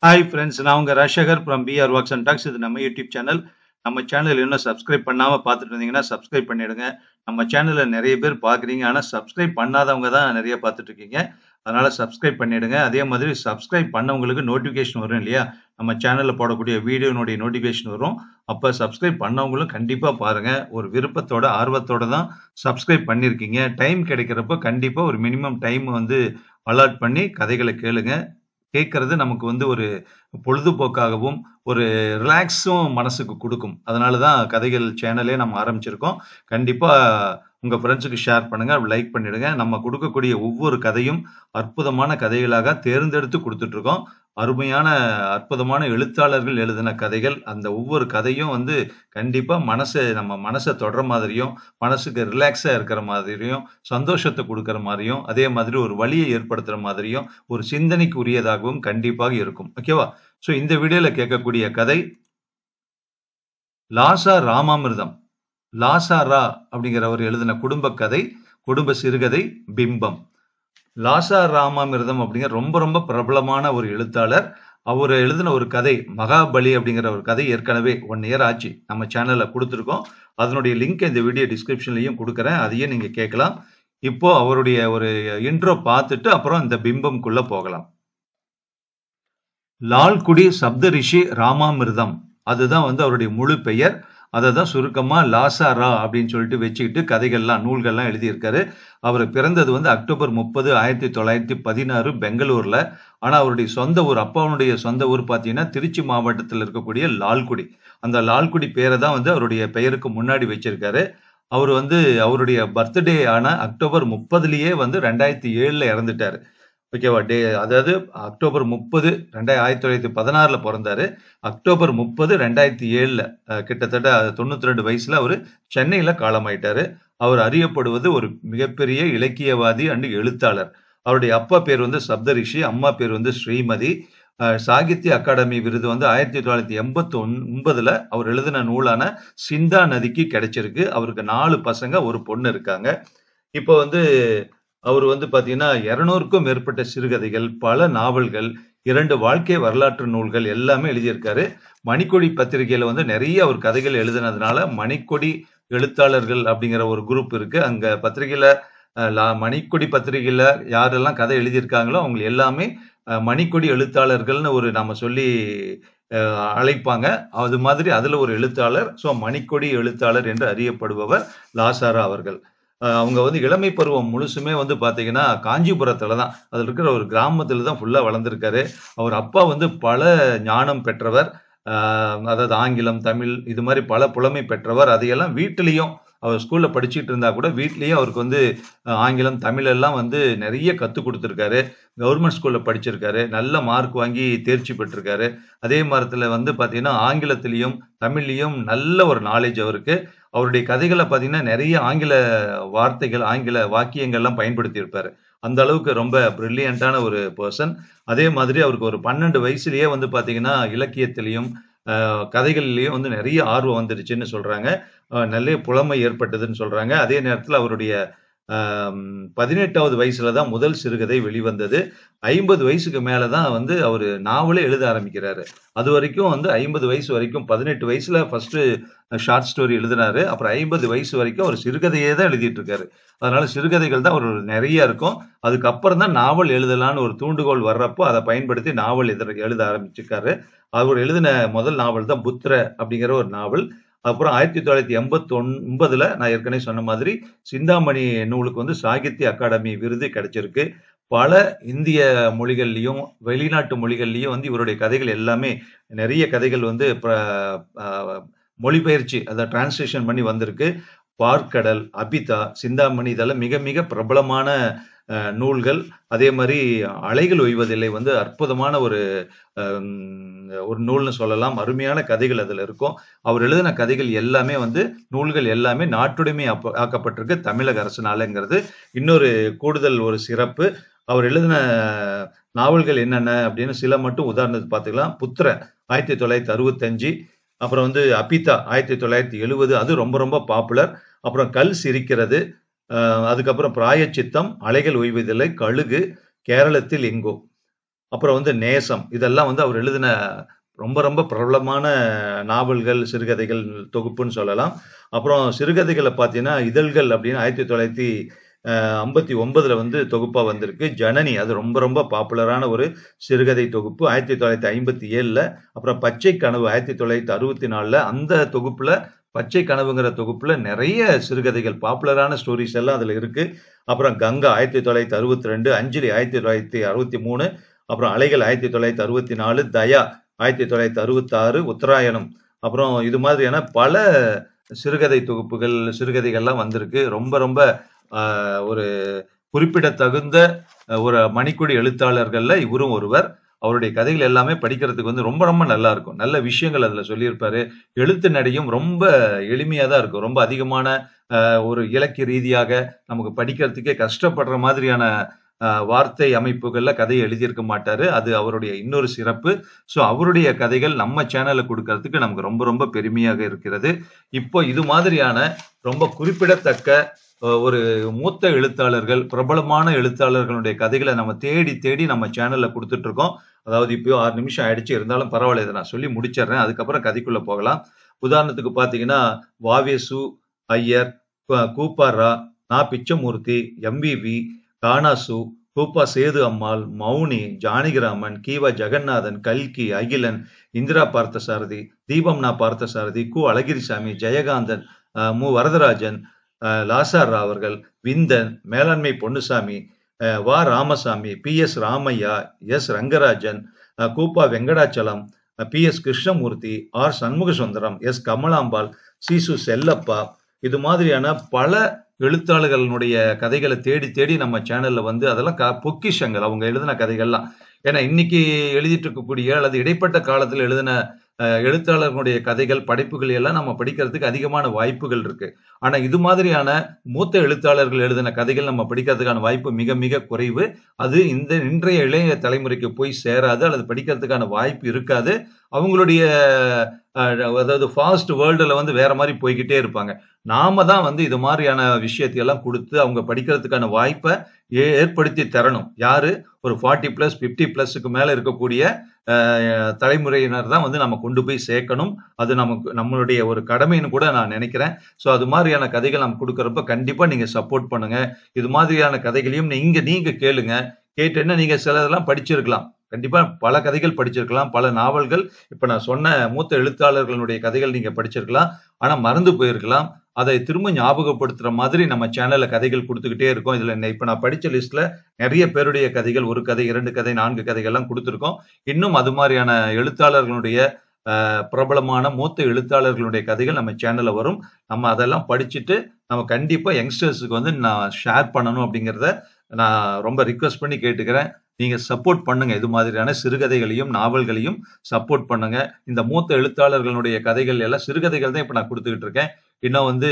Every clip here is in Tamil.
ஹாய் ஃப்ரெண்ட்ஸ், நான் உங்க Rashakar from PR works and talks. இது நம்ம யூடியூப் சேனல். நம்ம சேனல் இன்னும் சப்ஸ்கிரைப் பண்ணாம பார்த்துட்டு இருந்தீங்கன்னா சப்ஸ்கிரைப் பண்ணிடுங்க. நம்ம சேனல்ல நிறைய பேர் பார்க்குறீங்க, ஆனால் சப்ஸ்கிரைப் பண்ணாதவங்க தான் நிறைய பார்த்துட்டு இருக்கீங்க. அதனால சப்ஸ்கிரைப் பண்ணிடுங்க. அதே மாதிரி சப்ஸ்கிரைப் பண்ணவங்களுக்கு நோட்டிஃபிகேஷன் வரும் இல்லையா, நம்ம சேனல்ல போடக்கூடிய வீடியோனுடைய நோட்டிஃபிகேஷன் வரும். அப்போ சப்ஸ்கிரைப் பண்ணவங்களும் கண்டிப்பாக பாருங்க. ஒரு விருப்பத்தோட ஆர்வத்தோட தான் சப்ஸ்கிரைப் பண்ணியிருக்கீங்க. டைம் கிடைக்கிறப்ப கண்டிப்பாக ஒரு மினிமம் டைம் அலாட் பண்ணி கதைகளை கேளுங்க. கேட்கறது நமக்கு ஒரு பொழுதுபோக்காகவும் ஒரு ரிலாக்ஸும் மனசுக்கு கொடுக்கும். அதனால தான் கதைகள் சேனலே நம்ம ஆரம்பிச்சிருக்கோம். கண்டிப்பா உங்க ஃப்ரெண்ட்ஸுக்கு ஷேர் பண்ணுங்க, லைக் பண்ணிடுங்க. நம்ம கொடுக்கக்கூடிய ஒவ்வொரு கதையும் அற்புதமான கதைகளாக தேர்ந்தெடுத்து கொடுத்துட்டு இருக்கோம். அருமையான அற்புதமான எழுத்தாளர்கள் எழுதின கதைகள். அந்த ஒவ்வொரு கதையும் கண்டிப்பா நம்ம மனசை தொடர மாதிரியும், மனசுக்கு ரிலாக்ஸா இருக்கிற மாதிரியும், சந்தோஷத்தை கொடுக்கிற மாதிரியும், அதே மாதிரி ஒரு வழியை ஏற்படுத்துற மாதிரியும், ஒரு சிந்தனைக்கு உரியதாகவும் கண்டிப்பாக இருக்கும். ஓகேவா? சோ இந்த வீடியோல கேட்கக்கூடிய கதை லாசா ராமாமிர்தம். லாசா ரா அப்படிங்கிறவர் எழுதின குடும்ப கதை, குடும்ப சிறுகதை பிம்பம். லாசா ராமாமிர்தம் அப்படிங்கிற ரொம்ப ரொம்ப பிரபலமான ஒரு எழுத்தாளர். அவர் எழுதின ஒரு கதை மகாபலி அப்படிங்கிற ஒரு கதை ஏற்கனவே 1 இயர் ஆச்சு நம்ம சேனல்ல கொடுத்துருக்கோம். அதனுடைய லிங்க் இந்த வீடியோ டிஸ்கிரிப்ஷன்லயும் கொடுக்குறேன், அதையும் நீங்க கேட்கலாம். இப்போ அவருடைய ஒரு இன்ட்ரோ பார்த்துட்டு அப்புறம் இந்த பிம்பம்குள்ள போகலாம். லால்குடி சப்தரிஷி ராமாமிர்தம், அதுதான் அவருடைய முழு பெயர். அதை தான் சுருக்கமா லாசா ரா அப்படின்னு சொல்லிட்டு வச்சுக்கிட்டு கதைகள்லாம் நூல்கள்லாம் எழுதியிருக்காரு. அவர் பிறந்தது அக்டோபர் 30, 1916 பெங்களூர்ல. ஆனா அவருடைய சொந்த ஊர், அப்பாவுடைய சொந்த ஊர் பார்த்தீங்கன்னா திருச்சி மாவட்டத்தில் இருக்கக்கூடிய லால்குடி. அந்த லால்குடி பேரை தான் அவருடைய பெயருக்கு முன்னாடி வச்சிருக்காரு. அவர் அவருடைய பர்த்டே ஆன அக்டோபர் 30லயே 2007ல இறந்துட்டாரு. ஓகேவா? அதாவது அக்டோபர் 30 1916ல பிறந்தாரு. அக்டோபர் 30 2007ல கிட்டத்தட்ட 92 வயசுல அவரு சென்னையில காலமாயிட்டாரு. அவர் அறியப்படுவது ஒரு மிகப்பெரிய இலக்கியவாதி அண்ட் எழுத்தாளர். அவருடைய அப்பா பேர் சப்தரிஷி, அம்மா பேர் ஸ்ரீமதி. சாகித்ய அகாடமி விருது 1989ல அவர் எழுதின நூலான சிந்தா நதிக்கு கிடைச்சிருக்கு. அவருக்கு 4 பசங்க, ஒரு பொண்ணு இருக்காங்க. இப்போ அவர் பாத்தீங்கன்னா 200க்கும் மேற்பட்ட சிறுகதைகள், பல நாவல்கள், 2 வாழ்க்கை வரலாற்று நூல்கள் எல்லாமே எழுதியிருக்காரு. மணிக்கொடி பத்திரிகையில நிறைய அவர் கதைகள் எழுதினதுனால மணிக்கொடி எழுத்தாளர்கள் அப்படிங்கிற ஒரு குரூப் இருக்கு. அங்க பத்திரிகையில மணிக்கொடி பத்திரிகையில யாரெல்லாம் கதை எழுதியிருக்காங்களோ அவங்க எல்லாமே மணிக்கொடி எழுத்தாளர்கள்னு நாம சொல்லி அழைப்பாங்க. அது மாதிரி அதுல ஒரு எழுத்தாளர். சோ மணிக்கொடி எழுத்தாளர் என்று அறியப்படுபவர் லாசாரா அவர்கள். அவங்க இளமை பருவம் முழுசுமே பாத்தீங்கன்னா காஞ்சிபுரத்துல தான், அதுல இருக்கிற ஒரு கிராமத்துல தான் ஃபுல்லா வளர்ந்திருக்காரு. அவர் அப்பா பல ஞானம் பெற்றவர். அதாவது ஆங்கிலம், தமிழ் இது மாதிரி பல புலமை பெற்றவர். அதையெல்லாம் வீட்டிலையும் அவர் ஸ்கூல்ல படிச்சுட்டு இருந்தா கூட வீட்லயும் அவருக்கு ஆங்கிலம், தமிழ் எல்லாம் நிறைய கத்துக் கொடுத்திருக்காரு. கவர்மெண்ட் ஸ்கூல்ல படிச்சிருக்காரு. நல்ல மார்க் வாங்கி தேர்ச்சி பெற்றிருக்காரு. அதே மாதிரில பாத்தீங்கன்னா ஆங்கிலத்திலையும் தமிழ்லையும் நல்ல ஒரு நாலேஜ் அவருக்கு. அவருடைய கதைகளை பாத்தீங்கன்னா நிறைய ஆங்கில வார்த்தைகள், ஆங்கில வாக்கியங்கள்லாம் பயன்படுத்தி இருப்பாரு. அந்த அளவுக்கு ரொம்ப பிரில்லியண்டான ஒரு பர்சன். அதே மாதிரி அவருக்கு ஒரு 12 வயசுலயே பாத்தீங்கன்னா இலக்கியத்திலையும் கதைகள்லயும் நிறைய ஆர்வம் வந்துருச்சுன்னு சொல்றாங்க. நல்ல புலமை ஏற்பட்டதுன்னு சொல்றாங்க. அதே நேரத்துல அவருடைய 18வது வயசுல தான் முதல் சிறுகதை வெளிவந்தது. 50 வயசுக்கு மேலதான் அவரு நாவலே எழுத ஆரம்பிக்கிறாரு. அது வரைக்கும் 50 வயசு வரைக்கும் 18 வயசுல ஃபர்ஸ்ட் ஷார்ட் ஸ்டோரி எழுதினாரு. அப்புறம் 50 வயசு வரைக்கும் அவர் சிறுகதையே தான் எழுதிட்டு இருக்காரு. அதனால சிறுகதைகள் தான் ஒரு நிறைய இருக்கும். அதுக்கப்புறம் தான் நாவல் எழுதலான்னு ஒரு தூண்டுகோல் வர்றப்போ அதை பயன்படுத்தி நாவல் எழுத ஆரம்பிச்சிருக்காரு. அவர் எழுதின முதல் நாவல் தான் புத்திர அப்படிங்கிற ஒரு நாவல். அப்புறம் 1989ல நான் ஏற்கனவே சொன்ன மாதிரி சிந்தாமணி நூலுக்கு சாகித்ய அகாடமி விருது கிடைச்சிருக்கு. பல இந்திய மொழிகள்லயும் வெளிநாட்டு மொழிகள்லயும் இவருடைய கதைகள் எல்லாமே நிறைய கதைகள் மொழிபெயர்ச்சி அதை டிரான்ஸ்லேஷன் பண்ணி வந்திருக்கு. பார்க்கடல், அபிதா, சிந்தாமணி இதெல்லாம் மிக மிக பிரபலமான நூல்கள். அதே மாதிரி அலைகள் ஓய்வதில்லை அற்புதமான ஒரு நூல்னு சொல்லலாம். அருமையான கதைகள் அதுல இருக்கும். அவர் எழுதின கதைகள் எல்லாமே நூல்கள் எல்லாமே நாட்டுடைமை ஆக்கப்பட்டிருக்கு தமிழக அரசினாலங்கிறது இன்னொரு கூடுதல் ஒரு சிறப்பு. அவர் எழுதின நாவல்கள் என்னென்ன அப்படின்னு சில மட்டும் உதாரணத்துக்கு பார்த்துக்கலாம். புத்திர 1965, அப்புறம் அபிதா 1970, அது ரொம்ப ரொம்ப பாப்புலர். அப்புறம் கல் சிரிக்கிறது, அதுக்கப்புறம் பிராயச்சித்தம், அலைகள் ஓய்வதில்லை, கழுகு, கேரளத்தில் எங்கோ. அப்புறம் வந்து நேசம், இதெல்லாம் வந்து அவர் எழுதின ரொம்ப ரொம்ப பிரபலமான நாவல்கள், சிறுகதைகள் தொகுப்புன்னு சொல்லலாம். அப்புறம் சிறுகதைகளை பார்த்தீங்கன்னா, இதழ்கள் அப்படின்னு 1959ல வந்து தொகுப்பா வந்திருக்கு. ஜனனி அது ரொம்ப ரொம்ப பாப்புலரான ஒரு சிறுகதை தொகுப்பு 1957ல. அப்புறம் பச்சை கனவு 1964ல. அந்த தொகுப்புல பச்சை கனவுங்கிற தொகுப்புல நிறைய சிறுகதைகள் பாப்புலரான ஸ்டோரிஸ் எல்லாம் அதுல இருக்கு. அப்புறம் கங்கா 1962, அஞ்சலி 1963, அப்புறம் அலைகள் 1964, தயா 1966, உத்தராயணம், அப்புறம் இது மாதிரியான பல சிறுகதை தொகுப்புகள், சிறுகதைகள்லாம் வந்திருக்கு. ரொம்ப ரொம்ப ஒரு குறிப்பிடத்தகுந்த ஒரு மணிக்கொடி எழுத்தாளர்கள்ல இவரும் ஒருவர். அவருடைய கதைகள் எல்லாமே படிக்கிறதுக்கு வந்து ரொம்ப ரொம்ப நல்லா இருக்கும். நல்ல விஷயங்கள் அதுல சொல்லியிருப்பாரு. எழுத்து நடையும் ரொம்ப எளிமையா தான் இருக்கும். ரொம்ப அதிகமான ஒரு இலக்கிய ரீதியாக நமக்கு படிக்கிறதுக்கே கஷ்டப்படுற மாதிரியான வார்த்தை அமைப்புகள்ல கதையை எழுதியிருக்க மாட்டாரு. அது அவருடைய இன்னொரு சிறப்பு. ஸோ அவருடைய கதைகள் நம்ம சேனல்ல குடுக்கறதுக்கு நமக்கு ரொம்ப ரொம்ப பெருமையாக இருக்கிறது. இப்போ இது மாதிரியான ரொம்ப குறிப்பிடத்தக்க ஒரு மூத்த எழுத்தாளர்கள், பிரபலமான எழுத்தாளர்களுடைய கதைகளை நம்ம தேடி தேடி நம்ம சேனல்ல குடுத்துட்டு இருக்கோம். அதாவது இப்பயும் 6 நிமிஷம் ஆயிடுச்சு. இருந்தாலும் பரவாயில்ல. இத நான் சொல்லி முடிச்சிடுறேன். அதுக்கப்புறம் கதைக்குள்ள போகலாம். உதாரணத்துக்கு பார்த்தீங்கன்னா, வ.வே.சு. ஐயர், கூப்பா ரா, நா. பிச்சமூர்த்தி, எம்.வி.வி., கானாசு, கூப்பா சேது அம்மாள், மௌனி, ஜானகிராமன், கி.வ. ஜெகநாதன், கல்கி, அகிலன், இந்திரா பார்த்தசாரதி, தீபம் நா. பார்த்தசாரதி, கு. அழகிரிசாமி, ஜெயகாந்தன், மு. வரதராஜன், லாசா ரா அவர்கள், விந்தன், மேலாண்மை பொன்னுசாமி, வ. ராமசாமி, பி.எஸ். ராமையா, எஸ். ரங்கராஜன், கூப்பா Venkatachalam, P S. Krishnamoorthy, R. Shanmugasundaram, S. Kamalambal, சி.சு. செல்லப்பா, இது மாதிரியான பல எழுத்தாளர்களுடைய கதைகளை தேடி தேடி நம்ம சேனல்ல வந்து அதெல்லாம் பொக்கிஷங்கள் அவங்க எழுதின கதைகள்லாம். ஏன்னா இன்னைக்கு எழுதிட்டு இருக்கக்கூடிய அல்லது இடைப்பட்ட காலத்துல எழுதின எழுத்தாளர்களுடைய கதைகள், படைப்புகள் எல்லாம் நம்ம படிக்கிறதுக்கு அதிகமான வாய்ப்புகள் இருக்கு. ஆனா இது மாதிரியான மூத்த எழுத்தாளர்கள் எழுதின கதைகள் நம்ம படிக்கிறதுக்கான வாய்ப்பு மிக மிக குறைவு. அது இன்றைய இளைய தலைமுறைக்கு போய் சேராது அல்லது படிக்கிறதுக்கான வாய்ப்பு இருக்காது. அவங்களுடைய அதாவது ஃபாஸ்ட் வேர்ல்டுல வந்து வேற மாதிரி போய்க்கிட்டே இருப்பாங்க. நாம தான் வந்து இது மாதிரியான விஷயத்தை எல்லாம் குடுத்து அவங்க படிக்கிறதுக்கான வாய்ப்பை ஏற்படுத்தி தரணும். யாரு? ஒரு 40+, 50+க்கு மேல இருக்கக்கூடிய தலைமுறையினர் தான் வந்து நம்ம கொண்டு போய் சேர்க்கணும். அது நம்மளுடைய ஒரு கடமைன்னு கூட நான் நினைக்கிறேன். ஸோ அது மாதிரியான கதைகள் நம்ம குடுக்கறப்ப கண்டிப்பா நீங்க சப்போர்ட் பண்ணுங்க. இது மாதிரியான கதைகளையும் நீங்க கேளுங்க. கேட்டேன்னா நீங்க சிலதெல்லாம் படிச்சிருக்கலாம். கண்டிப்பா பல கதைகள் படிச்சிருக்கலாம். பல நாவல்கள் இப்ப நான் சொன்ன மூத்த எழுத்தாளர்களுடைய கதைகள் நீங்க படிச்சிருக்கலாம். ஆனா மறந்து போயிருக்கலாம். அதை திரும்ப ஞாபகப்படுத்துற மாதிரி நம்ம சேனல்ல கதைகள் குடுத்துக்கிட்டே இருக்கோம். இதுல இப்ப நான் படிச்ச லிஸ்ட்ல நிறைய பேருடைய கதைகள் 1 கதை, 2 கதை, 4 கதைகள்லாம் குடுத்திருக்கோம். இன்னும் அது மாரியான எழுத்தாளர்களுடைய பிரபலமான மூத்த எழுத்தாளர்களுடைய கதைகள் நம்ம சேனல்ல வரும். நம்ம அதெல்லாம் படிச்சுட்டு நம்ம கண்டிப்பா யங்ஸ்டர்ஸ்க்கு வந்து நான் ஷேர் பண்ணணும் அப்படிங்கிறத நான் ரொம்ப ரிக்வெஸ்ட் பண்ணி கேட்டுக்கிறேன். நீங்க சப்போர்ட் பண்ணுங்க. இது மாதிரியான சிறுகதைகளையும், நாவல்களையும் சப்போர்ட் பண்ணுங்க. இந்த மூத்த எழுத்தாளர்களுடைய கதைகள் எல்லாம் சிறுகதைகள் தான் இப்ப நான் குடுத்துக்கிட்டு இருக்கேன். இன்னும் வந்து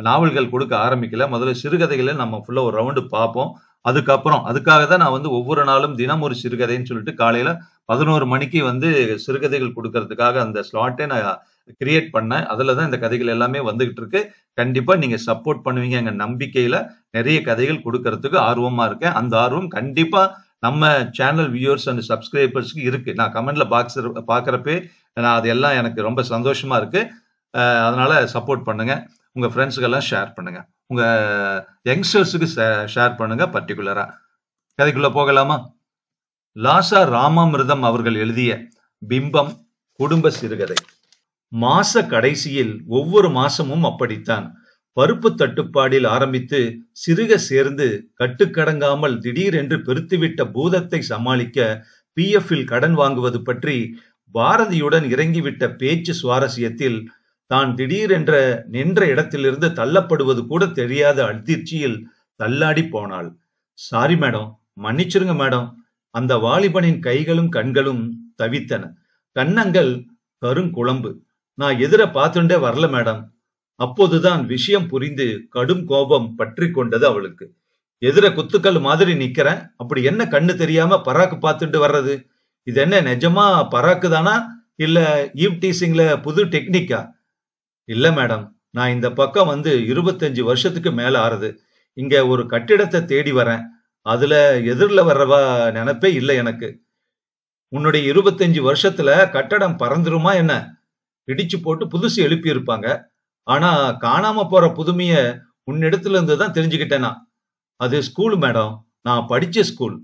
நாவல்கள் கொடுக்க ஆரம்பிக்கல. முதல்ல சிறுகதைகள நம்ம ஃபுல்லா ஒரு ரவுண்டு பார்ப்போம். அதுக்காக தான் நான் வந்து ஒவ்வொரு நாளும் தினம் ஒரு சிறுகதைன்னு சொல்லிட்டு காலையில 11 மணிக்கு வந்து சிறுகதைகள் குடுக்கறதுக்காக அந்த ஸ்லாட்டே நான் கிரியேட் பண்ணேன். அதுல தான் இந்த கதைகள் எல்லாமே வந்துகிட்டு இருக்கு. கண்டிப்பா நீங்க சப்போர்ட் பண்ணுவீங்கங்கிற நம்பிக்கையில நிறைய கதைகள் குடுக்கறதுக்கு ஆர்வமா இருக்கேன். அந்த ஆர்வம் கண்டிப்பா நம்ம சேனல் வியூவர்ஸ் அண்ட் சப்ஸ்கிரைபர்ஸ்க்கு இருக்கு. நான் கமெண்ட்ல பார்க்கறப்பயே நான் அது எல்லாம் எனக்கு ரொம்ப சந்தோஷமா இருக்கு. அதனால சப்போர்ட் பண்ணுங்க. உங்க ஃப்ரெண்ட்ஸ்க்கெல்லாம் ஷேர் பண்ணுங்க. உங்க யங்ஸ்டர்ஸ்க்கு ஷேர் பண்ணுங்க பர்ட்டிகுலரா. கதைக்குள்ள போகலாமா? லாசா ராமாமிர்தம் அவர்கள் எழுதிய பிம்பம் குடும்ப சிறுகதை. மாச கடைசியில் ஒவ்வொரு மாசமும் அப்படித்தான். பருப்பு தட்டுப்பாடில் ஆரம்பித்து சிறுக சேர்ந்து கட்டுக்கடங்காமல் திடீரென்று பெருத்துவிட்ட பூதத்தை சமாளிக்க PF-இல் கடன் வாங்குவது பற்றி பாரதியுடன் இறங்கிவிட்ட பேச்சு சுவாரஸ்யத்தில் தான் திடீரென்ற நின்ற இடத்திலிருந்து தள்ளப்படுவது கூட தெரியாத அதிர்ச்சியில் தள்ளாடி போனாள். சாரி மேடம், மன்னிச்சிருங்க மேடம். அந்த வாலிபனின் கைகளும் கண்களும் தவித்தன. கன்னங்கள் கருங்குழம்பு. நான் எதிர பார்த்துட்டே வரல மேடம். அப்போதுதான் விஷயம் புரிந்து கடும் கோபம் பற்றி கொண்டது அவளுக்கு. எதிர குத்துக்கல் மாதிரி நிக்கிறேன். அப்படி என்ன கண்ணு தெரியாம பராக்கு பார்த்துட்டு வர்றது? இது என்ன நிஜமா பராக்கு தானா இல்ல ஈவ் டீசிங்ல புது டெக்னிக்கா? இல்ல மேடம், நான் இந்த பக்கம் வந்து 25 வருஷத்துக்கு மேல ஆறுது. இங்க ஒரு கட்டிடத்தை தேடி வரேன். அதுல எதிரில வர்றவா நினைப்பே இல்லை எனக்கு. உன்னுடைய 25 வருஷத்துல கட்டடம் பறந்துருமா என்ன? இடிச்சு போட்டு புதுசு எழுப்பி இருப்பாங்க. ஆனா காணாம போற புதுமைய உன்னிடத்துல இருந்து தான் தெரிஞ்சுக்கிட்டேன் நான். அது ஸ்கூல் மேடம். நான் படிச்ச ஸ்கூல்.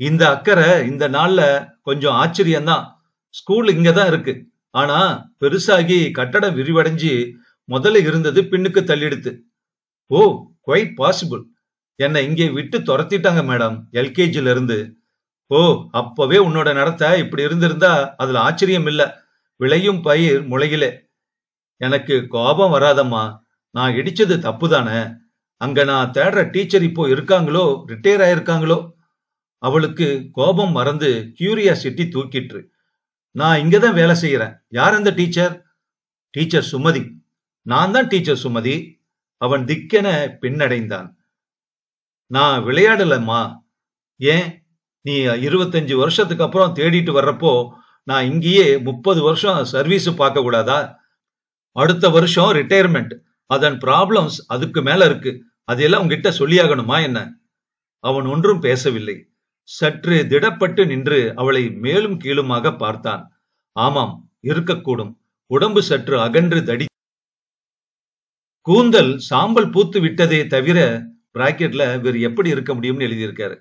இந்த அக்கறை இந்த நாள்ல கொஞ்சம் ஆச்சரியம் தான். ஸ்கூல் இங்க தான் இருக்கு. ஆனா பெருசாகி கட்டடம் விரிவடைஞ்சு முதல்ல இருந்தது பின்னுக்கு தள்ளிடுத்து. ஓ, குவைட் பாசிபிள். என்னை இங்கே விட்டு துரத்திட்டாங்க மேடம், எல்கேஜில இருந்து. ஓ, அப்பவே உன்னோட நடத்தை இப்படி இருந்திருந்தா அதுல ஆச்சரியம் இல்ல. விளையும் பயிர் முளையிலே. எனக்கு கோபம் வராதம்மா. நான் இடிச்சது தப்புதானே. அங்க நான் தேடுற டீச்சர் இப்போ இருக்காங்களோ, ரிட்டையர் ஆயிருக்காங்களோ? அவளுக்கு கோபம் மறந்து கியூரியாசிட்டி தூக்கிட்டு. நான் இங்கதான் வேலை செய்யறேன். யார் அந்த டீச்சர்? டீச்சர் சுமதி. நான் தான் டீச்சர் சுமதி. அவன் திக்கென பின்னடைந்தான். நான் விளையாடலம்மா. ஏன், நீ 25 வருஷத்துக்கு அப்புறம் தேடிட்டு வர்றப்போ நான் இங்கேயே 30 வருஷம் சர்வீஸ் பார்க்க கூடாதா? அடுத்த வருஷம் ரிட்டையர்மெண்ட். அதன் ப்ராப்ளம்ஸ் அதுக்கு மேல இருக்கு. அதையெல்லாம் உங்ககிட்ட சொல்லியாகணுமா என்ன? அவன் ஒன்றும் பேசவில்லை. சற்று திடப்பட்டு நின்று அவளை மேலும் கீழுமாக பார்த்தான். ஆமாம், இருக்கக்கூடும். உடம்பு சற்று அகன்று தடி. கூந்தல் சாம்பல் பூத்து விட்டதே தவிர பிராக்கெட்ல வேறு எப்படி இருக்க முடியும்னு எழுதியிருக்காரு.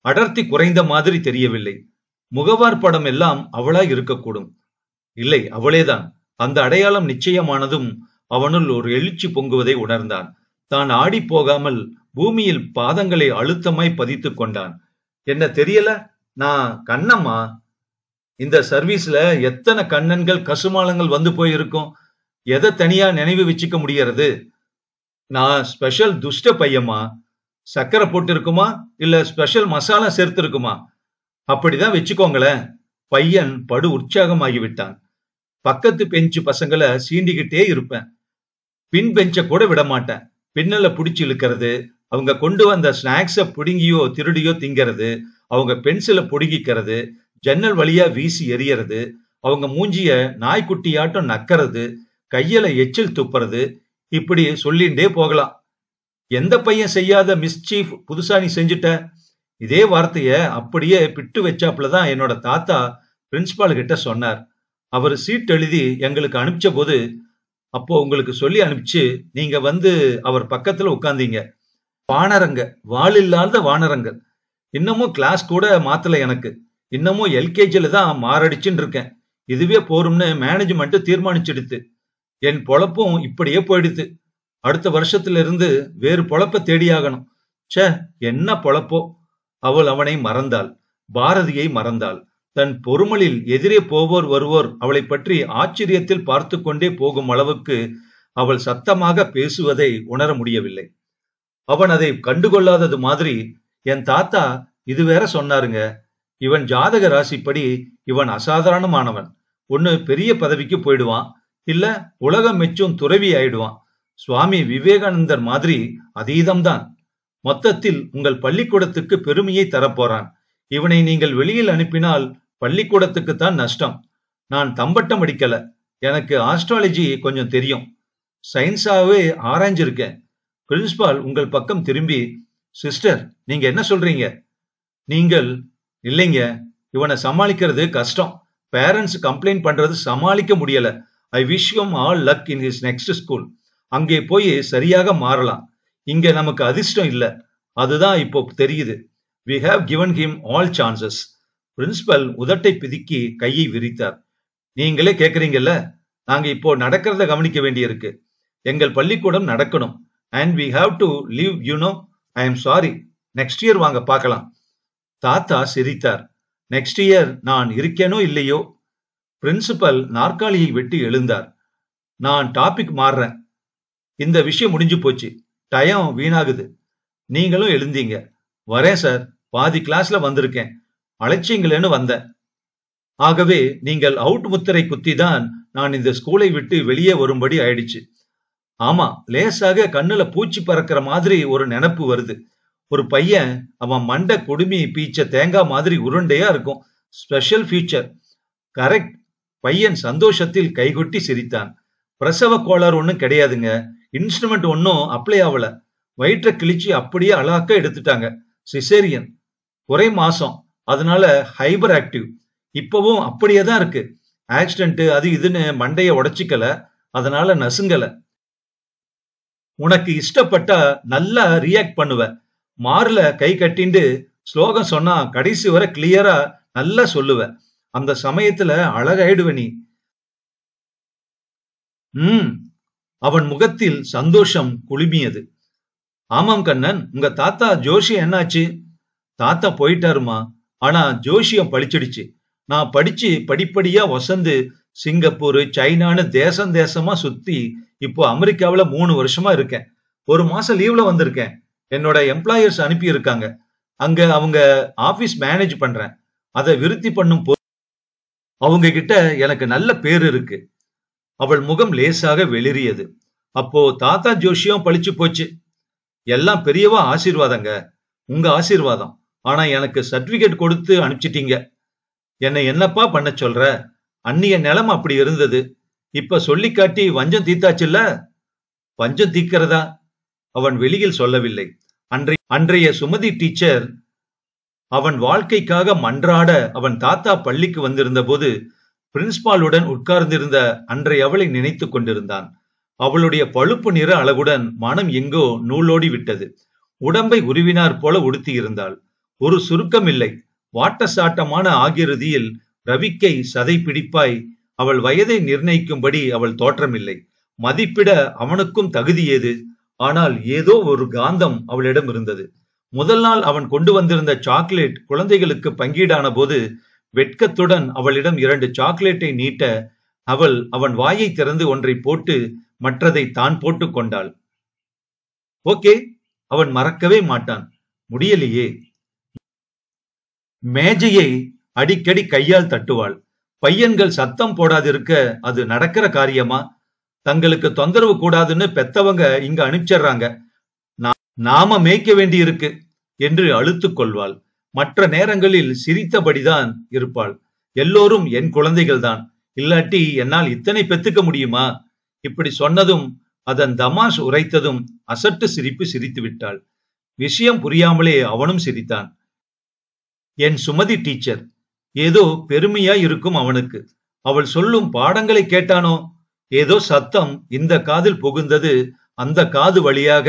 அடர்த்தி குறைந்த மாதிரி தெரியவில்லை. முகவார் படம் எல்லாம் அவளா இருக்கக்கூடும். இல்லை, அவளேதான். அந்த அடையாளம் நிச்சயமானதும் அவனுள் ஒரு எழுச்சி பொங்குவதை உணர்ந்தான். தான் ஆடி போகாமல் பூமியில் பாதங்களை அழுத்தமாய் பதித்துக் கொண்டான். என்ன தெரியல? நான் கண்ணம்மா. இந்த சர்வீஸ்ல எத்தனை கண்ணன்கள் கசுமாலங்கள் வந்து போயிருக்கும். எதை தனியா நினைவு வச்சுக்க முடியறது? நான் ஸ்பெஷல் துஷ்ட பையம்மா. சக்கரை போட்டு இருக்குமா இல்ல ஸ்பெஷல் மசாலா சேர்த்து இருக்குமா? அப்படிதான் வச்சுக்கோங்களேன். பையன் படு உற்சாகமாகிவிட்டான். பக்கத்து பெஞ்சு பசங்களை சீண்டிக்கிட்டே இருப்பேன். பின் பெஞ்ச கூட விட மாட்டேன். பின்னல புடிச்சு இழுக்கிறது, அவங்க கொண்டு வந்த ஸ்நாக்ஸ புடுங்கியோ திருடியோ திங்கிறது, அவங்க பென்சில புடுங்கிக்கிறது, ஜன்னல் வழியா வீசி எறியறது, அவங்க மூஞ்சிய நாய்க்குட்டியாட்டம் நக்கறது, கையில எச்சில் துப்புறது, இப்படி சொல்லிண்டே போகலாம். எந்த பையன் செய்யாத மிஸ்சீஃப் புதுசா நீ செஞ்சுட்ட? இதே வார்த்தைய அப்படியே பிட்டு வச்சாப்புலதான் என்னோட தாத்தா பிரின்சிபால் கிட்ட சொன்னார். அவர் சீட் எழுதி எங்களுக்கு அனுப்பிச்ச போது, அப்போ உங்களுக்கு சொல்லி அனுப்பிச்சு நீங்க வந்து அவர் பக்கத்துல உட்கார்ந்தீங்க. வானரங்க, வாள் இல்லாத வானரங்கள். இன்னமும் கிளாஸ் கூட மாத்தல எனக்கு. இன்னமும் எல்கேஜில தான் மாரடிச்சுன்னு இருக்கேன். இதுவே போரும்னு மேனேஜ்மெண்ட் தீர்மானிச்சிடுத்து. என் பொழப்பும் இப்படியே போயிடுது. அடுத்த வருஷத்துல இருந்து வேறு பொழப்ப தேடியாகணும். ச்சே, என்ன பொழப்போ. அவள் அவனை மறந்தாள். பாரதியை மறந்தாள். தன் பொறுமலில் எதிரே போவோர் வருவோர் அவளை பற்றி ஆச்சரியத்தில் பார்த்து கொண்டே போகும் அளவுக்கு அவள் சத்தமாக பேசுவதை உணர முடியவில்லை. அவன் அதை கண்டுகொள்ளாதது மாதிரி, என் தாத்தா இது வேற சொன்னாருங்க. இவன் ஜாதக ராசிப்படி இவன் அசாதாரணமானவன். ஒன்னு பெரிய பதவிக்கு போயிடுவான், இல்ல உலகம் மெச்சும் துறவி ஆயிடுவான். சுவாமி விவேகானந்தர் மாதிரி அதீதம்தான். மொத்தத்தில் உங்கள் பள்ளிக்கூடத்துக்கு பெருமையை தரப்போறான். இவனை நீங்கள் வெளியில் அனுப்பினால் பள்ளிக்கூடத்துக்குத்தான் நஷ்டம். நான் தம்பட்டம் அடிக்கல. எனக்கு ஆஸ்ட்ராலஜி கொஞ்சம் தெரியும். சயின்ஸாவே ஆராய்ஞ்சிருக்கேன். பிரின்சிபால் உங்கள் பக்கம் திரும்பி, சிஸ்டர், நீங்க என்ன சொல்றீங்க? நீங்கள் இல்லைங்க, இவனை சமாளிக்கிறது கஷ்டம். பேரண்ட்ஸ் கம்ப்ளைண்ட் பண்றது சமாளிக்க முடியல. I wish him all luck in his next school. அங்கே போய் சரியாக மாறலாம். இங்க நமக்கு அதிர்ஷ்டம் இல்ல. அதுதான் இப்போ தெரியுது. We have given him all chances. Principal உதட்டை பிதுக்கி கையை விரித்தார். நீங்களே கேக்குறீங்கல்ல, நாங்க இப்போ நடக்கிறத கவனிக்க வேண்டியிருக்கு. எங்கள் பள்ளிக்கூடம் நடக்கணும். And we have to leave, you know. I am sorry. Next year வாங்க பார்க்கலாம். தாத்தா சிரித்தார். நெக்ஸ்ட் இயர் நான் இருக்கேனோ இல்லையோ. பிரின்சிபல் நாற்காலியை வெட்டி எழுந்தார். நான் டாபிக் மாறுறேன். இந்த விஷயம் முடிஞ்சு போச்சு. டயம் வீணாகுது. நீங்களும் எழுந்தீங்க. வரேன் சார். பாதி கிளாஸ்ல வந்திருக்கேன். அழைச்சிங்களேன்னு வந்தேன். ஆகவே நீங்கள் அவுட் முத்திரை குத்திதான் நான் இந்த ஸ்கூலை விட்டு வெளியே வரும்படி ஆயிடுச்சு. ஆமா, லேசாக கண்ணுல பூச்சி பறக்கிற மாதிரி ஒரு நினப்பு வருது. ஒரு பையன் அவன் மண்டை குடுமி பீச்ச தேங்காய் மாதிரி உருண்டையா இருக்கும். Special feature. கரெக்ட். பையன் சந்தோஷத்தில் கைகொட்டி சிரித்தான். பிரசவ கோளாறு ஒன்னும் கிடையாதுங்க. இன்ஸ்ட்ருமெண்ட் ஒன்னும் அப்ளை ஆகல. வயிற்றை கிழிச்சு அப்படியே அழாக்க எடுத்துட்டாங்க. சிசேரியன், ஒரே மாசம். அதனால ஹைபர் ஆக்டிவ். இப்பவும் அப்படியே தான் இருக்கு. ஆக்சிடென்ட் அது இதுன்னு மண்டைய உடைச்சிக்கல, அதனால நசுங்கல. உனக்கு இஷ்டப்பட்டா நல்லா ரியாக்ட் பண்ணுவ. மார்ல கை கட்டிண்டு ஸ்லோகம் சொன்னா கடைசி வரை கிளியரா நல்லா சொல்லுவ. அந்த சமயத்துல அழகாயிடுவ நீ. அவன் முகத்தில் சந்தோஷம் குழுமியது. ஆமாம் கண்ணன், உங்க தாத்தா ஜோஷியம் என்னாச்சு? தாத்தா போயிட்டாருமா. ஆனா ஜோஷியம் பழிச்சிடுச்சு. நான் படிச்சு படிப்படியா வசந்து சிங்கப்பூர் சைனான்னு தேசம் தேசமா சுத்தி இப்போ அமெரிக்காவில 3 வருஷமா இருக்கேன். 1 மாசம் லீவ்ல வந்திருக்கேன். என்னோட எம்ப்ளாயர்ஸ் அனுப்பி இருக்காங்க. அங்க அவங்க ஆபீஸ் மேனேஜ் பண்றேன். அதை விருத்தி பண்ணும் போது அவங்க கிட்ட எனக்கு நல்ல பேர் இருக்கு. அவள் முகம் லேசாக வெளிரியது. அப்போ தாத்தா ஜோஷியம் பழிச்சு போச்சு. எல்லாம் பெரியவா ஆசீர்வாதங்க, உங்க ஆசீர்வாதம். ஆனா எனக்கு சர்டிபிகேட் கொடுத்து அனுப்பிச்சிட்டீங்க. என்னை என்னப்பா பண்ண சொல்ற? அந்நிய நிலம் அப்படி இருந்தது. இப்ப சொல்லி காட்டி வஞ்சம் தீத்தாச்சுல்ல. வஞ்சம் தீக்கிறதா? அவன் வெளியில் சொல்லவில்லை. அன்றைய சுமதி டீச்சர் அவன் வாழ்க்கைக்காக மன்றாட அவன் தாத்தா பள்ளிக்கு வந்திருந்த போது பிரின்சிபாலுடன் உட்கார்ந்திருந்த அன்றைய அவளை நினைத்து கொண்டிருந்தான். அவளுடைய பழுப்பு நிற அழகுடன் மனம் எங்கோ நூலோடி விட்டது. உடம்பை உருவினார் போல உடுத்தி இருந்தாள். ஒரு சுருக்கம் இல்லை. வாட்ட சாட்டமான ஆகிருதியில் ரவிக்கை சதை பிடிப்பாய் அவள் வயதை நிர்ணயிக்கும்படி அவள் தோற்றமில்லை. மதிப்பிட அவனுக்கும் தகுதி ஏது? ஆனால் ஏதோ ஒரு காந்தம் அவளிடம் இருந்தது. முதல் நாள் அவன் கொண்டு வந்திருந்த சாக்லேட் குழந்தைகளுக்கு பங்கீடான போது வெட்கத்துடன் அவளிடம் 2 சாக்லேட்டை நீட்ட அவன் வாயை திறந்து ஒன்றை போட்டு மற்றதை தான் போட்டுக் கொண்டாள். ஓகே, அவன் மறக்கவே மாட்டான். முடியலையே. மேஜையை அடிக்கடி கையால் தட்டுவாள். பையன்கள் சத்தம் போடாதிருக்க அது நடக்கிற காரியமா? தங்களுக்கு தொந்தரவு கூடாதுன்னு பெத்தவங்க இங்க அனுப்பிச்சிடுறாங்க. நாம மேய்க்க வேண்டி இருக்கு என்று அழுத்துக் கொள்வாள். மற்ற நேரங்களில் சிரித்தபடிதான் இருப்பாள். எல்லோரும் என் குழந்தைகள் தான், இல்லாட்டி என்னால் இத்தனை பெத்துக்க முடியுமா? இப்படி சொன்னதும் அதன் தமாஷ் உரைத்ததும் அசட்டு சிரிப்பு சிரித்து விட்டாள். விஷயம் புரியாமலே அவனும் சிரித்தான். என் சுமதி டீச்சர், ஏதோ பெருமையா இருக்கும் அவனுக்கு. அவள் சொல்லும் பாடங்களை கேட்டானோ? ஏதோ சத்தம் இந்த காதில் புகுந்தது. அந்த காது வழியாக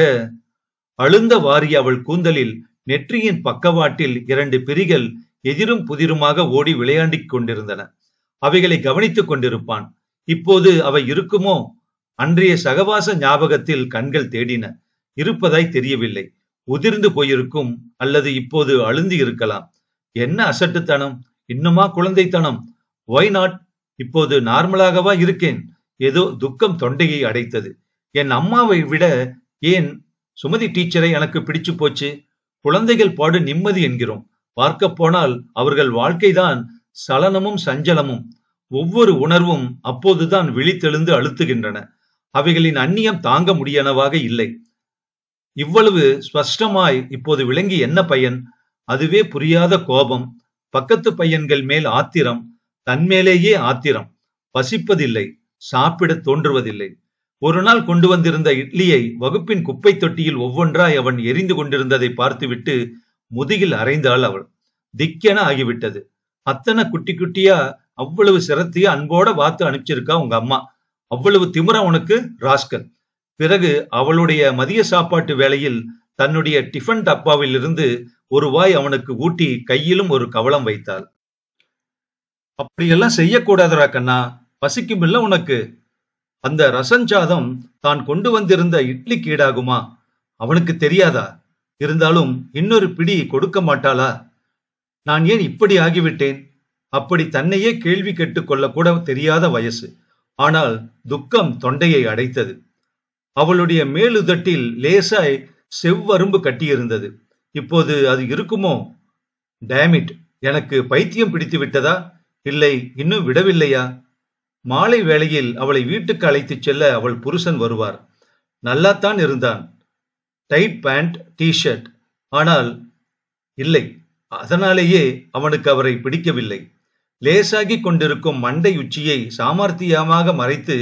அழுந்த வாரி அவள் கூந்தலில் நெற்றியின் பக்கவாட்டில் 2 பிரிகள் எதிரும் புதிருமாக ஓடி விளையாண்டிக் கொண்டிருந்தன. அவைகளை கவனித்துக் கொண்டிருப்பான். இப்போது அவை இருக்குமோ? அன்றைய சகவாச ஞாபகத்தில் கண்கள் தேடின. இருப்பதாய் தெரியவில்லை. உதிர்ந்து போயிருக்கும், அல்லது இப்போது அழுந்து இருக்கலாம். என்ன அசட்டுத்தனம்! இன்னுமா குழந்தைத்தனம்? Y not? இப்போது நார்மலாகவா இருக்கேன்? ஏதோ துக்கம் தொண்டையை அடைத்தது. என் அம்மாவை விட ஏன் சுமதி டீச்சரை எனக்கு பிடிச்சு போச்சு. குழந்தைகள் பாடு நிம்மதி என்கிறோம். பார்க்க போனால் அவர்கள் வாழ்க்கைதான் சலனமும் சஞ்சலமும். ஒவ்வொரு உணர்வும் அப்போதுதான் விழித்தெழுந்து அழுத்துகின்றன. அவைகளின் அந்நியம் தாங்க முடியானவாக இல்லை. இவ்வளவு ஸ்பஷ்டமாய் இப்போது விளங்கி என்ன பயன்? அதுவே புரியாத கோபம், பக்கத்து பையன்கள் மேல் ஆத்திரம், தன்மேலேயே ஆத்திரம். பசிப்பதில்லை, சாப்பிட தோன்றுவதில்லை. ஒரு நாள் கொண்டு வந்திருந்த இட்லியை வகுப்பின் குப்பை தொட்டியில் ஒவ்வொன்றாய் அவன் எரிந்து கொண்டிருந்ததை பார்த்துவிட்டு முதுகில் அரைந்தாள் அவள். திக்கென ஆகிவிட்டது. அத்தனை குட்டி குட்டியா அவ்வளவு சிரத்தையா அன்போட வாத்து அனுப்பிச்சிருக்கா உங்க அம்மா. அவ்வளவு திமிரா உனக்கு, ராஸ்கல். பிறகு அவளுடைய மதிய சாப்பாட்டு வேளையில் தன்னுடைய டிஃபன் டப்பாவில் இருந்து ஒரு வாய் அவனுக்கு ஊட்டி கையிலும் ஒரு கவளம் வைத்தாள். அப்படியெல்லாம் செய்யக்கூடாதரா கண்ணா, பசிக்குமில்ல உனக்கு. அந்த ரசஞ்சாதம் தான் கொண்டு வந்திருந்த இட்லிக்கு ஈடாகுமா? அவனுக்கு தெரியாதா? இருந்தாலும் இன்னொரு பிடி கொடுக்க மாட்டாளா? நான் ஏன் இப்படி ஆகிவிட்டேன்? அப்படி தன்னையே கேள்வி கேட்டுக் கொள்ள கூட தெரியாத வயசு. ஆனால் துக்கம் தொண்டையை அடைத்தது. அவளுடைய மேலுதட்டில் லேசாய் செவ்வரும்பு கட்டியிருந்தது. இப்போது அது இருக்குமோ? டேமிட், எனக்கு பைத்தியம் பிடித்து விட்டதா? இல்லை, இன்னும் விடவில்லையா? மாலை வேளையில் அவளை வீட்டுக்கு அழைத்துச் செல்ல அவள் புருஷன் வருவார். நல்லாத்தான் இருந்தான். Tight pant, T-shirt. ஆனால் இல்லை, அதனாலேயே அவனுக்கு அவரை பிடிக்கவில்லை. லேசாகி கொண்டிருக்கும் மண்டை உச்சியை சாமர்த்தியமாக மறைத்து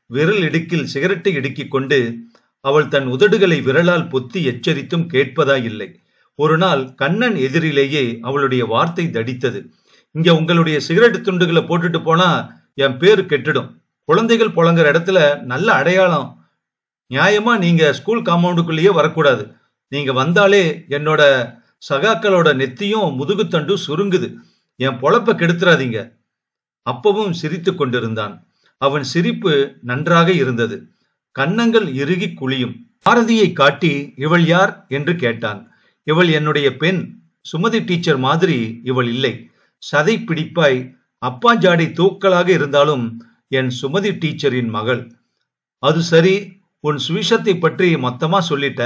விரல் இடுக்கில் சிகரெட்டை இடுக்கிக் கொண்டு அவள் தன் உதடுகளை விரலால் பொத்தி எச்சரித்தும் கேட்பதாயில்லை. ஒரு நாள் கண்ணன் எதிரிலேயே அவளுடைய வார்த்தை தடித்தது. இங்க உங்களுடைய சிகரெட் துண்டுகளை போட்டுட்டு போனா என் பேரு கெட்டுடும். குழந்தைகள் புழங்குற இடத்துல நல்ல அடையாளம். நியாயமா நீங்க ஸ்கூல் காம்பவுண்டுக்குள்ளேயே வரக்கூடாது. நீங்க வந்தாலே என்னோட சகாக்களோட நெத்தியும் முதுகுத்தண்டு சுருங்குது. என் பொழப்ப கெடுத்துறாதீங்க. அப்பவும் சிரித்து கொண்டிருந்தான். அவன் சிரிப்பு நன்றாக இருந்தது. கன்னங்கள் இறுகி குழியும். பாரதியை காட்டி இவள் யார் என்று கேட்டான். இவள் என்னுடைய பெண். சுமதி டீச்சர் மாதிரி இவள் இல்லை. சதை பிடிப்பாய் அப்பா ஜாடை தூக்கலாக இருந்தாலும் என் சுமதி டீச்சரின் மகள். அது சரி, உன் சுவிசத்தை பற்றி மொத்தமா சொல்லிட்ட.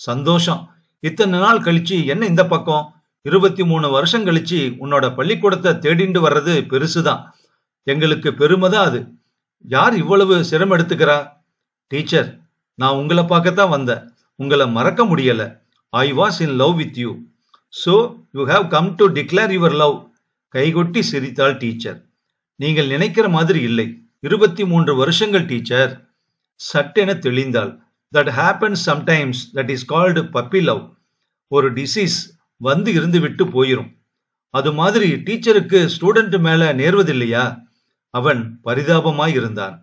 சந்தோஷம். இத்தனை நாள் கழிச்சு என்ன இந்த பக்கம்? 23 வருஷம் கழிச்சு உன்னோட பள்ளிக்கூடத்தை தேடிண்டு வர்றது பெருசுதான். எங்களுக்கு பெருமைதான் அது. யார் இவ்வளவு சிரமம் எடுத்துக்கிறா? டீச்சர், நான் உங்களை பார்க்கத்தான் வந்தேன். உங்களை மறக்க முடியல. I was in love with you. So you have come to declare your love. கைகொட்டி சிரித்தாள் டீச்சர். நீங்கள் நினைக்கிற மாதிரி இல்லை. 23 வருஷங்கள் டீச்சர். சட்டென தெளிந்தாள். That happens sometimes. That is called puppy love. ஒரு டிசீஸ் வந்து இருந்து விட்டு போயிரும். அது மாதிரி டீச்சருக்கு ஸ்டூடெண்ட் மேல நேர்வதில்லையா? அவன் பரிதாபமாய் இருந்தான்.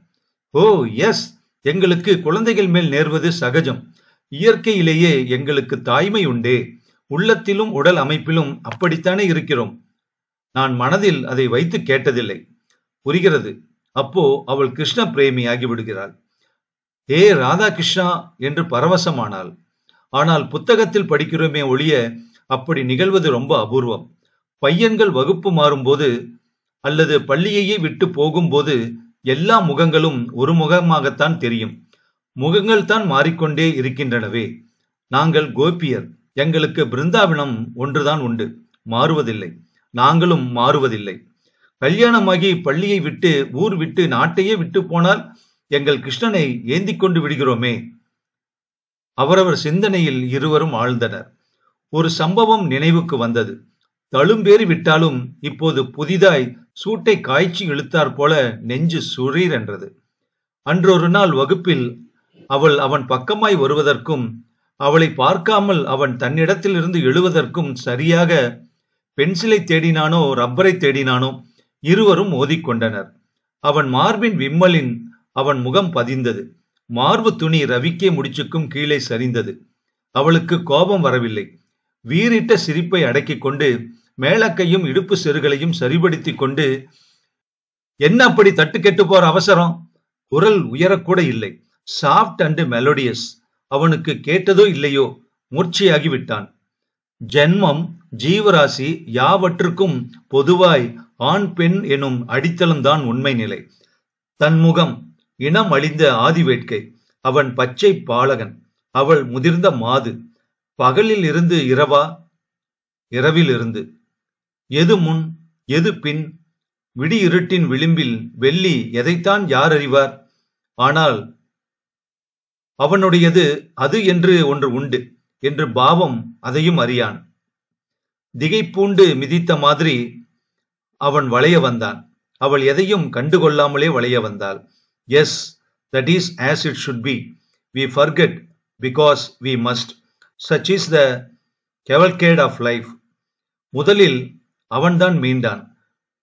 ஓ எஸ், எங்களுக்கு குழந்தைகள் மேல் நேர்வது சகஜம். இயற்கையிலேயே எங்களுக்கு தாய்மை உண்டே. உள்ளத்திலும் உடல் அமைப்பிலும் அப்படித்தானே இருக்கிறோம். நான் மனதில் அதை வைத்து கேட்டதில்லை. புரிகிறது. அப்போ அவள் கிருஷ்ண பிரேமி ஆகிவிடுகிறாள். ஏ ராதா கிருஷ்ணா என்று பரவசமானாள். ஆனால் புத்தகத்தில் படிக்கிறோமே ஒழிய அப்படி நிகழ்வது ரொம்ப அபூர்வம். பையன்கள் வகுப்பு மாறும்போது அல்லது பள்ளியையே விட்டு போகும்போது எல்லா முகங்களும் ஒரு முகமாகத்தான் தெரியும். முகங்கள் தான் மாறிக்கொண்டே இருக்கின்றனவே. நாங்கள் கோபியர். எங்களுக்கு பிருந்தாவனம் ஒன்றுதான் உண்டு. மாறுவதில்லை. நாங்களும் மாறுவதில்லை. கல்யாணமாகி பள்ளியை விட்டு ஊர் விட்டு நாட்டையே விட்டு போனால் எங்கள் கிருஷ்ணனை ஏந்தி கொண்டு விடுகிறோமே. அவரவர் சிந்தனையில் இருவரும் ஆழ்ந்தனர். ஒரு சம்பவம் நினைவுக்கு வந்தது. தழும்பேறி விட்டாலும் இப்போது புதிதாய் சூட்டை காய்ச்சி இழுத்தாற் போல நெஞ்சு சுரீர் என்றது. அன்றொரு நாள் வகுப்பில் அவள் அவன் பக்கமாய் வருவதற்கும் அவளை பார்க்காமல் அவன் தன்னிடத்தில் இருந்து எழுவதற்கும் சரியாக பென்சிலை தேடினானோ ரப்பரை தேடினானோ இருவரும் மோதிக்கொண்டனர். அவன் மார்பின் விம்மலின் அவன் முகம் பதிந்தது. மார்பு துணி ரவிக்கே முடிச்சுக்கும் கீழே சரிந்தது. அவளுக்கு கோபம் வரவில்லை. வீறிட்ட சிரிப்பை அடக்கிக் கொண்டு மேலக்கையும் இடுப்பு செருகளையும் சரிபடுத்தி கொண்டு, என்ன அப்படி தட்டு கெட்டு போற அவசரம்? குரல் உயரக்கூட இல்லை. Soft and melodious. அவனுக்கு கேட்டதோ இல்லையோ மூர்ச்சையாகி விட்டான். ஜென்மம் ஜீவராசி யாவற்றுக்கும் பொதுவாய் ஆண் பெண் எனும் அடித்தளம்தான் உண்மை நிலை. தன்முகம் இனம் அழிந்த ஆதி வேட்கை. அவன் பச்சை பாலகன், அவள் முதிர்ந்த மாது. பகலில் இருந்து இரவா, இரவில் இருந்து. எது முன் எது பின்? விடி இருட்டின் விளிம்பில் வெள்ளி எதைத்தான் யார் அறிவார்? ஆனால் அவனுடையது அது என்று ஒன்று உண்டு என்று பாவம் அதையும் அறியான். திகைப்பூண்டு மிதித்த மாதிரி அவன் வளைய வந்தான். அவள் எதையும் கண்டுகொள்ளாமலே வளைய வந்தாள். Yes, that is as it should be. We forget because we must. Such is the cavalcade of life. முதலில் அவன்தான் மீண்டான்.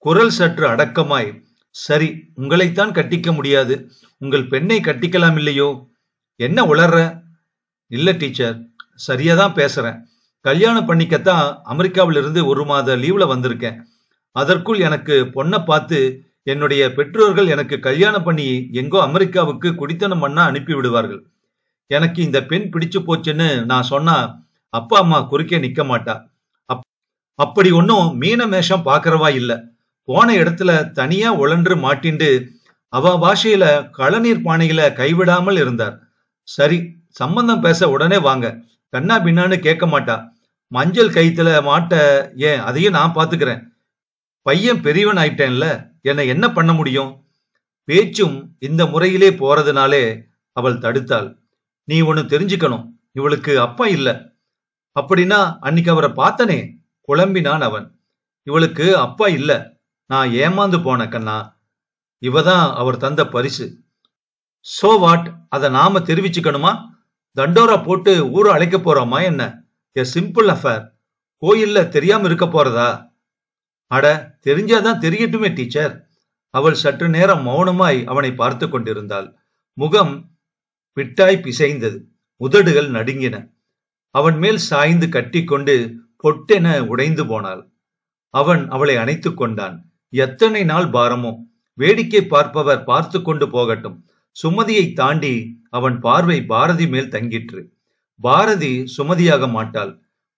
குரல் சற்று அடக்கமாய், சரி, உங்களைத்தான் கட்டிக்க முடியாது, உங்கள் பெண்ணை கட்டிக்கலாம் இல்லையோ? என்ன உளர்ற? இல்ல டீச்சர், சரியாதான் பேசுறேன். கல்யாணம் பண்ணிக்கத்தான் அமெரிக்காவில இருந்து 1 மாத லீவ்ல வந்திருக்கேன். அதற்குள் எனக்கு பொண்ணை பார்த்து என்னுடைய பெற்றோர்கள் எனக்கு கல்யாணம் பண்ணி எங்கோ அமெரிக்காவுக்கு குடித்தனம் பண்ணா அனுப்பி விடுவார்கள். எனக்கு இந்த பெண் பிடிச்சு போச்சுன்னு நான் சொன்னா அப்பா அம்மா குறுக்கே நிக்க மாட்டா. அப்படி ஒன்னும் மீனமேஷம் பாக்குறவா இல்ல. போன இடத்துல தனியா உழன்று மாட்டிண்டு அவ பாஷையில களநீர் பானையில கைவிடாமல் இருந்தார். சரி, சம்பந்தம் பேச உடனே வாங்க. கண்ணா பின்னான்னு கேட்க மாட்டா. மஞ்சள் கைத்துல மாட்ட ஏன் அதையும் நான் பாத்துக்கிறேன். பையன் பெரியவன் ஆயிட்டேன்ல, என்னை என்ன பண்ண முடியும்? பேச்சும் இந்த முறையிலே போறதுனாலே அவள் தடுத்தாள். நீ ஒன்னு தெரிஞ்சுக்கணும், இவளுக்கு அப்பா இல்ல. அப்படின்னா அன்னைக்கு அவரை பார்த்தனே, குழம்பினான் அவன். இவளுக்கு அப்பா இல்ல. நான் ஏமாந்து போன கண்ணா. இவதான் அவர் தந்த பரிசு. So what? அதை நாம தெரிவிச்சுக்கணுமா? தண்டோரா போட்டு ஊரை அழைக்க போறோமா என்ன? A simple affair. கோயில்ல தெரியாம இருக்க போறதா? அட, தெரிஞ்சாதான் தெரியட்டுமே டீச்சர். அவள் சற்று நேரம் மௌனமாய் அவனை பார்த்து கொண்டிருந்தாள். முகம் பிட்டாய் பிசைந்தது. உதடுகள் நடுங்கின. அவன் மேல் சாய்ந்து கட்டிக்கொண்டு பொட்டென உடைந்து போனாள். அவன் அவளை அணைத்துக் கொண்டான். எத்தனை நாள் பாரமோ! வேடிக்கை பார்ப்பவர் பார்த்து கொண்டு போகட்டும். சுமதியை தாண்டி அவன் பார்வை பாரதி மேல் தங்கிற்று. பாரதி சுமதியாக மாட்டாள்.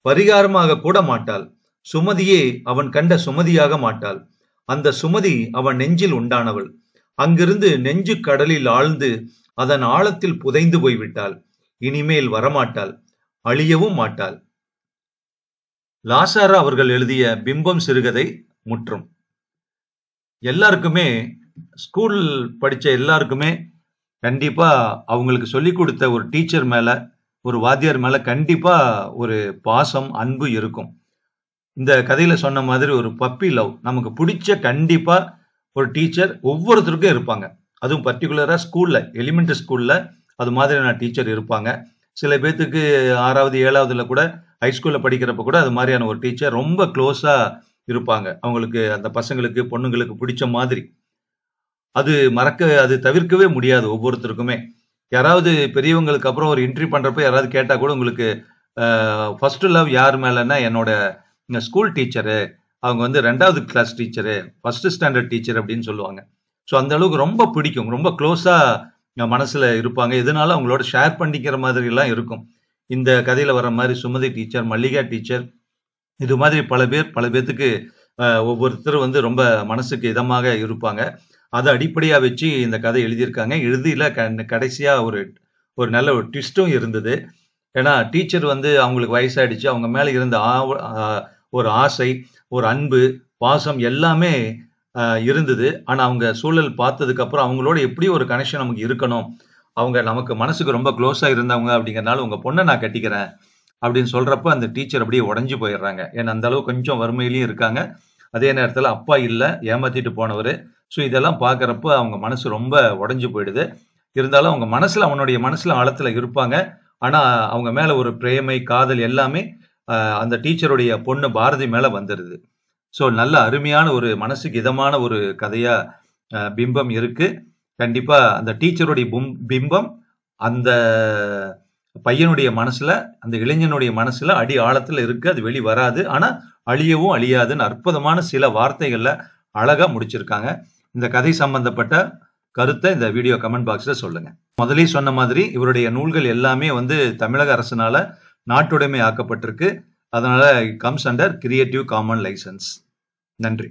பரிகாரமாக கூட மாட்டாள். சுமதியே அவன் கண்ட சுமதியாக மாட்டாள். அந்த சுமதி அவன் நெஞ்சில் உண்டானவள். அங்கிருந்து நெஞ்சு கடலில் ஆழ்ந்து அதன் ஆழத்தில் புதைந்து போய்விட்டாள். இனிமேல் வரமாட்டாள். அழியவும் மாட்டாள். லாசாரா அவர்கள் எழுதிய பிம்பம் சிறுகதை முற்றும். எல்லாருக்குமே, ஸ்கூல் படிச்ச எல்லாருக்குமே கண்டிப்பா அவங்களுக்கு சொல்லிக் கொடுத்த ஒரு டீச்சர் மேல, ஒரு வாத்தியார் மேல கண்டிப்பா ஒரு பாசம், அன்பு இருக்கும். இந்த கதையில சொன்ன மாதிரி ஒரு பப்பி லவ் நமக்கு பிடிச்ச கண்டிப்பா ஒரு டீச்சர் ஒவ்வொருத்தருக்கும் இருப்பாங்க. அதுவும் பர்டிகுலரா ஸ்கூல்ல, எலிமெண்டரி ஸ்கூல்ல அது மாதிரியான டீச்சர் இருப்பாங்க. சில பேர்த்துக்கு 6வது 7வதுல கூட ஹைஸ்கூல்ல படிக்கிறப்ப கூட அது மாதிரியான ஒரு டீச்சர் ரொம்ப க்ளோஸா இருப்பாங்க. அவங்களுக்கு, அந்த பசங்களுக்கு பொண்ணுங்களுக்கு பிடிச்ச மாதிரி. அது தவிர்க்கவே முடியாது ஒவ்வொருத்தருக்குமே. யாராவது பெரியவங்களுக்கு அப்புறம் ஒரு இன்டர்வியூ பண்றப்ப யாராவது கேட்டா கூட உங்களுக்கு ஃபர்ஸ்ட் லவ் யார் மேலன்னா என்னோட ஸ்கூல் டீச்சரு, அவங்க வந்து 2வது class teacher, first standard teacher அப்படின்னு சொல்லுவாங்க. ஸோ அந்த அளவுக்கு ரொம்ப பிடிக்கும். ரொம்ப க்ளோஸா மனசுல இருப்பாங்க. எதனால அவங்களோட ஷேர் பண்ணிக்கிற மாதிரி எல்லாம் இருக்கும். இந்த கதையில வர மாதிரி சுமதி டீச்சர், மல்லிகா டீச்சர், இது மாதிரி பல பேத்துக்கு ஒவ்வொருத்தர் வந்து ரொம்ப மனசுக்கு இதமாக இருப்பாங்க. அதை அடிப்படையா வச்சு இந்த கதை எழுதியிருக்காங்க. இறுதியில கடைசியா ஒரு நல்ல ஒரு ட்விஸ்டும் இருந்தது. ஏன்னா டீச்சர் வந்து அவங்களுக்கு வயசாயிடுச்சு. அவங்க மேல இருந்த ஒரு ஆசை, ஒரு அன்பு, பாசம் எல்லாமே இருந்தது. ஆனா அவங்க சூழல் பார்த்ததுக்கு அப்புறம் அவங்களோட எப்படி ஒரு கனெக்ஷன் நமக்கு இருக்கணும், அவங்க நமக்கு மனசுக்கு ரொம்ப க்ளோஸா இருந்தவங்க அப்படிங்கறனால உங்க பொண்ணை நான் கட்டிக்கிறேன் அப்படின்னு சொல்றப்ப அந்த டீச்சர் அப்படியே உடைஞ்சு போயிடுறாங்க. ஏன்னா அந்த அளவு கொஞ்சம் வறுமையிலயும் இருக்காங்க. அதே நேரத்துல அப்பா இல்ல, ஏமாத்திட்டு போனவரு. ஸோ இதெல்லாம் பார்க்கறப்ப அவங்க மனசு ரொம்ப உடைஞ்சு போயிடுது. இருந்தாலும் அவங்க அவனுடைய மனசுல ஆழத்துல இருப்பாங்க. ஆனா அவங்க மேல ஒரு பிரேமை, காதல் எல்லாமே அந்த டீச்சருடைய பொண்ணு பாரதி மேல வந்துருது. ஸோ நல்ல அருமையான ஒரு மனசுக்கு இதமான ஒரு கதையா பிம்பம் இருக்கு. கண்டிப்பா அந்த டீச்சருடைய பிம்பம் அந்த பையனுடைய மனசுல, அந்த இளைஞனுடைய மனசுல அடி ஆழத்துல இருக்கு. அது வெளி வராது. ஆனா அழியவும் அழியாதுன்னு அற்புதமான சில வார்த்தைகள்ல அழகா முடிச்சிருக்காங்க. இந்த கதை சம்பந்தப்பட்ட கருத்தை இந்த வீடியோ கமெண்ட் பாக்ஸ்ல சொல்லுங்க. முதலே சொன்ன மாதிரி இவருடைய நூல்கள் எல்லாமே வந்து தமிழக அரசினால நாட்டுடைமை ஆக்கப்பட்டிருக்கு. அதனால it comes under creative common license. நன்றி.